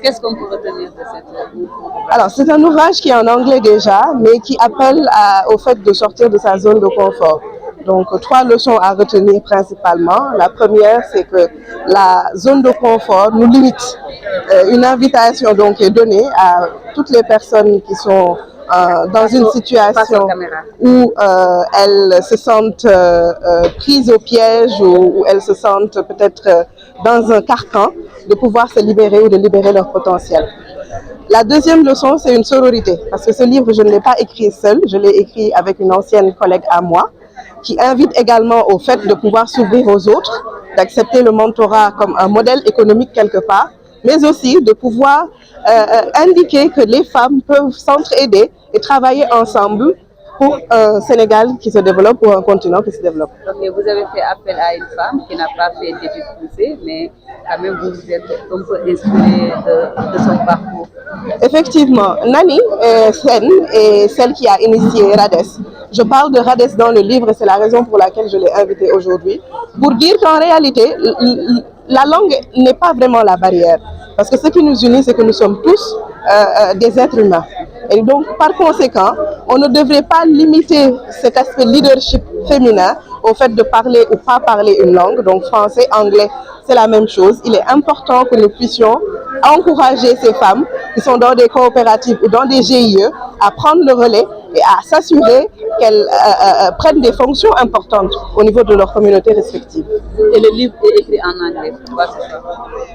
Qu'est-ce qu'on peut retenir de cet ouvrage? Alors, c'est un ouvrage qui est en anglais déjà, mais qui appelle au fait de sortir de sa zone de confort. Donc, 3 leçons à retenir principalement. La première, c'est que la zone de confort nous limite. Une invitation donc est donnée à toutes les personnes qui sont dans une situation où elles se sentent prises au piège ou elles se sentent peut-être dans un carcan, de pouvoir se libérer ou de libérer leur potentiel. La deuxième leçon, c'est une sororité, parce que ce livre, je ne l'ai pas écrit seul, je l'ai écrit avec une ancienne collègue à moi, qui invite également au fait de pouvoir s'ouvrir aux autres, d'accepter le mentorat comme un modèle économique quelque part, mais aussi de pouvoir indiquer que les femmes peuvent s'entraider et travailler ensemble pour un Sénégal qui se développe, pour un continent qui se développe. Okay, vous avez fait appel à une femme qui n'a pas fait d'études poussées, mais quand même vous êtes un peu inspiré de son parcours. Effectivement, Nani est celle qui a initié RADES. Je parle de RADES dans le livre et c'est la raison pour laquelle je l'ai invitée aujourd'hui, pour dire qu'en réalité, la langue n'est pas vraiment la barrière. Parce que ce qui nous unit, c'est que nous sommes tous des êtres humains. Et donc, par conséquent, on ne devrait pas limiter cet aspect leadership féminin au fait de parler ou pas parler une langue. Donc, français, anglais, c'est la même chose. Il est important que nous puissions encourager ces femmes qui sont dans des coopératives ou dans des GIE à prendre le relais et à s'assurer qu'elles prennent des fonctions importantes au niveau de leur communauté respective. Et le livre est écrit en anglais. Pourquoi c'est ça?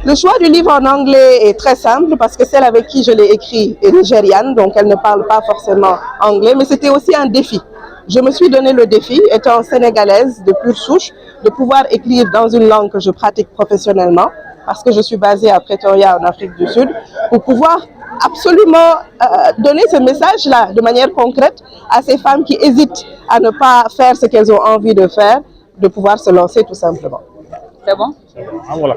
Le choix du livre en anglais est très simple parce que celle avec qui je l'ai écrit est nigériane, donc elle ne parle pas forcément anglais, mais c'était aussi un défi. Je me suis donné le défi, étant sénégalaise de pure souche, de pouvoir écrire dans une langue que je pratique professionnellement, parce que je suis basée à Pretoria en Afrique du Sud, pour pouvoir absolument donner ce message-là de manière concrète à ces femmes qui hésitent à ne pas faire ce qu'elles ont envie de faire, de pouvoir se lancer tout simplement. C'est bon? C'est bon.